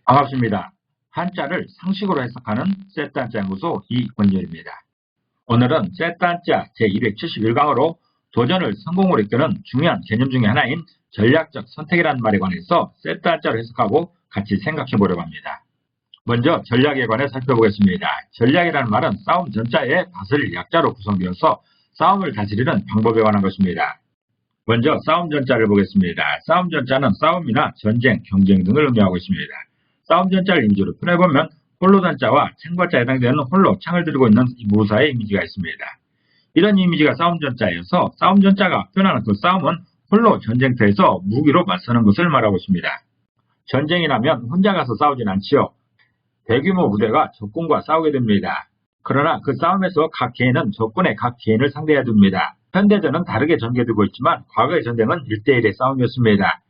반갑습니다. 한자를 상식으로 해석하는 셋단자 연구소 이원열입니다. 오늘은 셋단자 제271강으로 도전을 성공으로 이끄는 중요한 개념 중에 하나인 전략적 선택이라는 말에 관해서 셋단자로 해석하고 같이 생각해 보려고 합니다. 먼저 전략에 관해 살펴보겠습니다. 전략이라는 말은 싸움 전자에 다스릴 약자로 구성되어서 싸움을 다스리는 방법에 관한 것입니다. 먼저 싸움 전자를 보겠습니다. 싸움 전자는 싸움이나 전쟁, 경쟁 등을 의미하고 있습니다. 싸움 전자를 이미지로 표현해보면 홀로 단자와 창과자에 해당되는 홀로 창을 들고 있는 무사의 이미지가 있습니다. 이런 이미지가 싸움 전자여서 싸움 전자가 표현하는 그 싸움은 홀로 전쟁터에서 무기로 맞서는 것을 말하고 있습니다. 전쟁이라면 혼자 가서 싸우진 않지요. 대규모 부대가 적군과 싸우게 됩니다. 그러나 그 싸움에서 각 개인은 적군의 각 개인을 상대해야 됩니다. 현대전은 다르게 전개되고 있지만 과거의 전쟁은 1대1의 싸움이었습니다.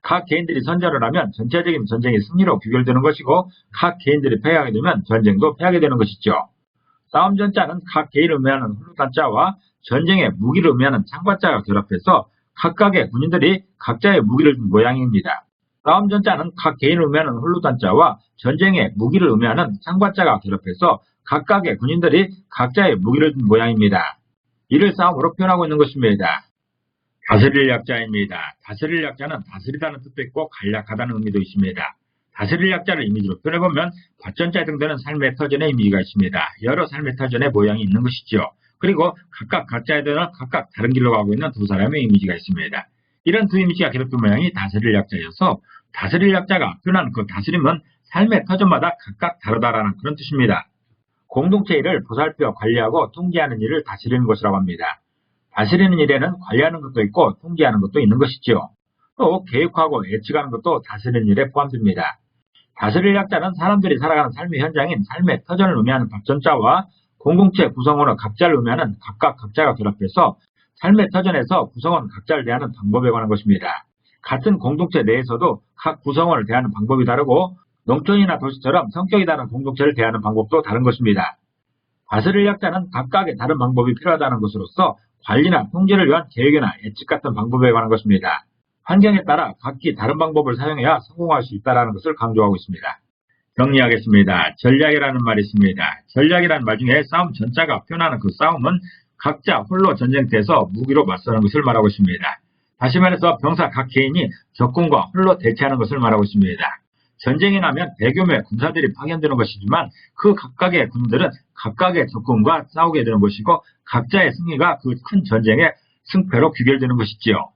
각 개인들이 선전을 하면 전체적인 전쟁이 승리로 귀결되는 것이고 각 개인들이 패하게 되면 전쟁도 패하게 되는 것이죠. 싸움 전자는 각 개인을 의미하는 홀로 단자와 전쟁의 무기를 의미하는 창과자가 결합해서 각각의 군인들이 각자의 무기를 든 모양입니다. 싸움 전자는 각 개인을 의미하는 홀로 단자와 전쟁의 무기를 의미하는 창과자가 결합해서 각각의 군인들이 각자의 무기를 든 모양입니다. 이를 싸움으로 표현하고 있는 것입니다. 다스릴 약자입니다. 다스릴 약자는 다스리다는 뜻도 있고 간략하다는 의미도 있습니다. 다스릴 약자를 이미지로 표현해보면 밭전자에 해당되는 삶의 터전의 이미지가 있습니다. 여러 삶의 터전의 모양이 있는 것이죠. 그리고 각각 각자에 대한 각각 다른 길로 가고 있는 두 사람의 이미지가 있습니다. 이런 두 이미지가 결합된 모양이 다스릴 약자여서 다스릴 약자가 표현하는 그 다스림은 삶의 터전마다 각각 다르다라는 그런 뜻입니다. 공동체 일을 보살펴 관리하고 통제하는 일을 다스리는 것이라고 합니다. 다스리는 일에는 관리하는 것도 있고 통제하는 것도 있는 것이지요. 또 계획하고 예측하는 것도 다스리는 일에 포함됩니다. 다스릴 약자는 사람들이 살아가는 삶의 현장인 삶의 터전을 의미하는 밭전자와 공동체 구성원의 각자를 의미하는 각각 각자가 결합해서 삶의 터전에서 구성원 각자를 대하는 방법에 관한 것입니다. 같은 공동체 내에서도 각 구성원을 대하는 방법이 다르고 농촌이나 도시처럼 성격이 다른 공동체를 대하는 방법도 다른 것입니다. 다스릴 약자는 각각의 다른 방법이 필요하다는 것으로서 관리나 통제를 위한 계획이나 예측 같은 방법에 관한 것입니다. 환경에 따라 각기 다른 방법을 사용해야 성공할 수 있다는 것을 강조하고 있습니다. 정리하겠습니다. 전략이라는 말이 있습니다. 전략이라는 말 중에 싸움 전자가 표현하는 그 싸움은 각자 홀로 전쟁터에서 무기로 맞서는 것을 말하고 있습니다. 다시 말해서 병사 각 개인이 적군과 홀로 대치하는 것을 말하고 있습니다. 전쟁이 나면 대규모의 군사들이 파견되는 것이지만 그 각각의 군들은 각각의 적군과 싸우게 되는 것이고 각자의 승리가 그 큰 전쟁의 승패로 귀결되는 것이지요.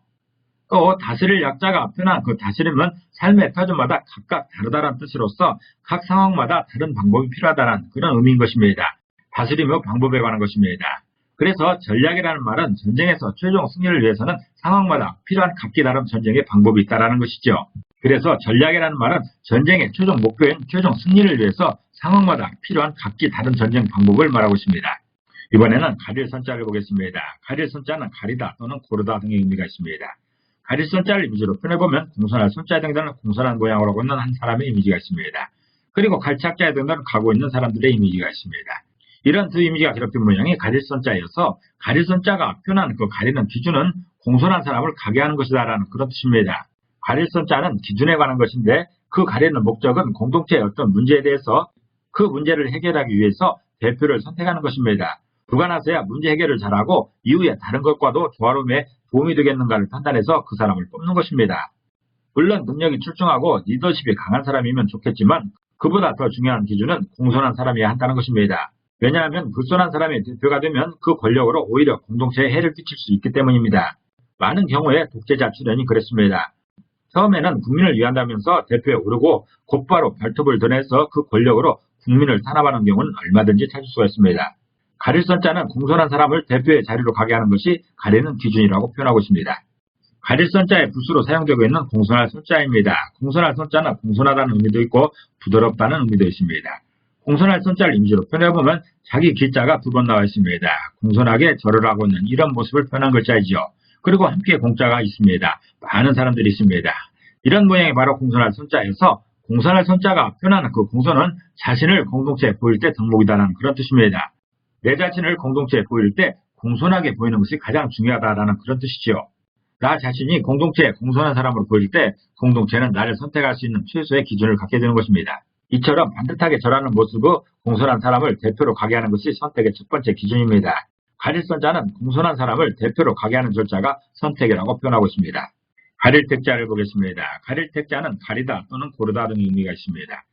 또 다스릴 약자가 표현한 그 다스림은 삶의 터전마다 각각 다르다는 뜻으로서 각 상황마다 다른 방법이 필요하다는 그런 의미인 것입니다. 다스림의 방법에 관한 것입니다. 그래서 전략이라는 말은 전쟁에서 최종 승리를 위해서는 상황마다 필요한 각기 다른 전쟁의 방법이 있다는 것이죠. 그래서 전략이라는 말은 전쟁의 최종 목표인 최종 승리를 위해서 상황마다 필요한 각기 다른 전쟁 방법을 말하고 있습니다. 이번에는 가릴 선자를 보겠습니다. 가릴 선자는 가리다 또는 고르다 등의 의미가 있습니다. 가릴 선자를 이미지로 표현해보면 공손할 손자에 해당되는 공손한 모양으로 있는 한 사람의 이미지가 있습니다. 그리고 갈착자에 해당되는 가고 있는 사람들의 이미지가 있습니다. 이런 두 이미지가 결합된 모양이 가릴 선자여서 가릴 선자가 표현하는 그 가리는 기준은 공손한 사람을 가게 하는 것이다라는 그런 뜻입니다. 가릴 선자는 기준에 관한 것인데 그 가리는 목적은 공동체의 어떤 문제에 대해서 그 문제를 해결하기 위해서 대표를 선택하는 것입니다. 누가 나서야 문제 해결을 잘하고 이후에 다른 것과도 조화로움에 도움이 되겠는가를 판단해서 그 사람을 뽑는 것입니다. 물론 능력이 출중하고 리더십이 강한 사람이면 좋겠지만 그보다 더 중요한 기준은 공손한 사람이어야 한다는 것입니다. 왜냐하면 불손한 사람이 대표가 되면 그 권력으로 오히려 공동체에 해를 끼칠 수 있기 때문입니다. 많은 경우에 독재자 출연이 그랬습니다. 처음에는 국민을 위한다면서 대표에 오르고 곧바로 발톱을 드러내서 그 권력으로 국민을 탄압하는 경우는 얼마든지 찾을 수가 있습니다. 가릴 선자는 공손한 사람을 대표의 자리로 가게 하는 것이 가리는 기준이라고 표현하고 있습니다. 가릴 선자의 부수로 사용되고 있는 공손할 손자입니다. 공손할 손자는 공손하다는 의미도 있고 부드럽다는 의미도 있습니다. 공손할 손자를 이미지로 표현해보면 자기 기자가 두 번 나와 있습니다. 공손하게 절을 하고 있는 이런 모습을 표현한 글자이죠. 그리고 함께 공자가 있습니다. 많은 사람들이 있습니다. 이런 모양이 바로 공손할 손자여서 공손할 손자가 표현하는 그 공손은 자신을 공동체에 보일 때 덕목이다라는 그런 뜻입니다. 내 자신을 공동체에 보일 때 공손하게 보이는 것이 가장 중요하다라는 그런 뜻이죠. 나 자신이 공동체에 공손한 사람으로 보일 때 공동체는 나를 선택할 수 있는 최소의 기준을 갖게 되는 것입니다. 이처럼 반듯하게 절하는 모습의 공손한 사람을 대표로 가게 하는 것이 선택의 첫 번째 기준입니다. 가릴선자는 공손한 사람을 대표로 가게 하는 절차가 선택이라고 표현하고 있습니다. 가릴택자를 보겠습니다. 가릴택자는 가리다 또는 고르다 등의 의미가 있습니다.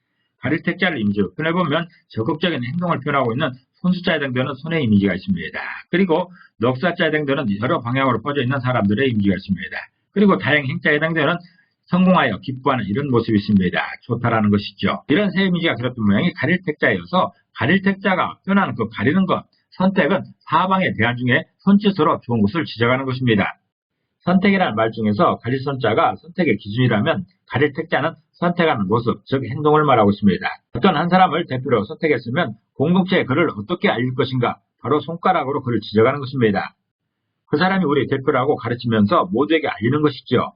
가릴택자를 이미지로 표현해보면 적극적인 행동을 표현하고 있는 손수자에 해당되는 손의 이미지가 있습니다. 그리고 넉사자에 해당되는 여러 방향으로 퍼져 있는 사람들의 이미지가 있습니다. 그리고 다행행자에 해당되는 성공하여 기뻐하는 이런 모습이 있습니다. 좋다라는 것이죠. 이런 세 이미지가 그렸던 모양이 가릴택자여서 가릴택자가 표현하는 그 가리는 것, 선택은 사방의 대안 중에 손짓으로 좋은 것을 지적하는 것입니다. 선택이라는 말 중에서 가릴선자가 선택의 기준이라면 가릴택자는 선택하는 모습, 즉 행동을 말하고 있습니다. 어떤 한 사람을 대표로 선택했으면 공동체에 그를 어떻게 알릴 것인가, 바로 손가락으로 그를 지적하는 것입니다. 그 사람이 우리 대표라고 가르치면서 모두에게 알리는 것이죠.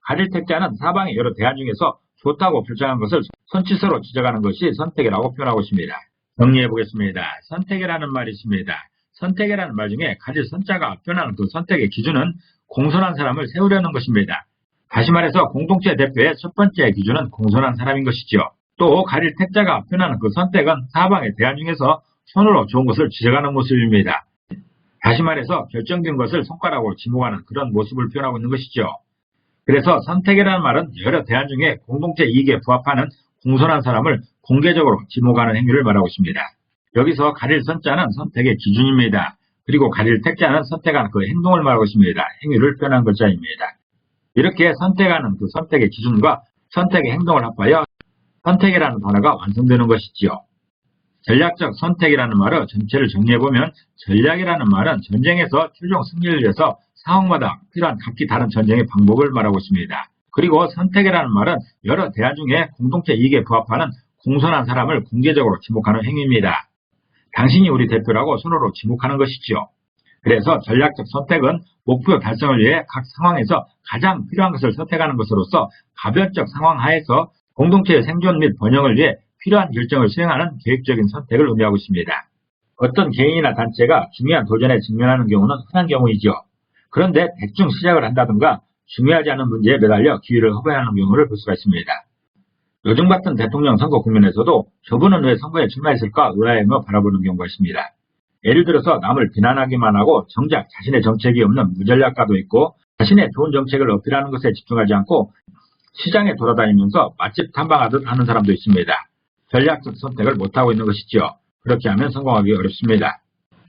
가릴택자는 사방의 여러 대안 중에서 좋다고 결정한 것을 손짓으로 지적하는 것이 선택이라고 표현하고 있습니다. 정리해 보겠습니다. 선택이라는 말이 있습니다. 선택이라는 말 중에 가릴선자가 표현하는 그 선택의 기준은 공손한 사람을 세우려는 것입니다. 다시 말해서 공동체 대표의 첫 번째 기준은 공손한 사람인 것이죠. 또 가릴택자가 표현하는 그 선택은 사방의 대안 중에서 손으로 좋은 것을 지적하는 모습입니다. 다시 말해서 결정된 것을 손가락으로 지목하는 그런 모습을 표현하고 있는 것이죠. 그래서 선택이라는 말은 여러 대안 중에 공동체 이익에 부합하는 공손한 사람을 공개적으로 지목하는 행위를 말하고 있습니다. 여기서 가릴선자는 선택의 기준입니다. 그리고 가릴택자는 선택하는 그 행동을 말하고 있습니다. 행위를 표현한 글자입니다. 이렇게 선택하는 그 선택의 기준과 선택의 행동을 합하여 선택이라는 단어가 완성되는 것이지요. 전략적 선택이라는 말을 전체를 정리해보면 전략이라는 말은 전쟁에서 최종 승리를 위해서 상황마다 필요한 각기 다른 전쟁의 방법을 말하고 있습니다. 그리고 선택이라는 말은 여러 대안 중에 공동체 이익에 부합하는 공손한 사람을 공개적으로 지목하는 행위입니다. 당신이 우리 대표라고 손으로 지목하는 것이죠. 그래서 전략적 선택은 목표 달성을 위해 각 상황에서 가장 필요한 것을 선택하는 것으로서 가변적 상황 하에서 공동체의 생존 및 번영을 위해 필요한 결정을 수행하는 계획적인 선택을 의미하고 있습니다. 어떤 개인이나 단체가 중요한 도전에 직면하는 경우는 흔한 경우이죠. 그런데 대충 시작을 한다든가 중요하지 않은 문제에 매달려 기회를 허비하는 경우를 볼 수가 있습니다. 요즘 같은 대통령 선거 국면에서도 저분은 왜 선거에 출마했을까 의아해하며 바라보는 경우가 있습니다. 예를 들어서 남을 비난하기만 하고 정작 자신의 정책이 없는 무전략가도 있고 자신의 좋은 정책을 어필하는 것에 집중하지 않고 시장에 돌아다니면서 맛집 탐방하듯 하는 사람도 있습니다. 전략적 선택을 못하고 있는 것이죠. 그렇게 하면 성공하기 어렵습니다.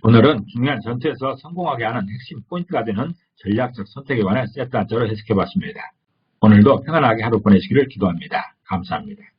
오늘은 중요한 전투에서 성공하게 하는 핵심 포인트가 되는 전략적 선택에 관한 세트 한자로 해석해봤습니다. 오늘도 평안하게 하루 보내시기를 기도합니다. 감사합니다.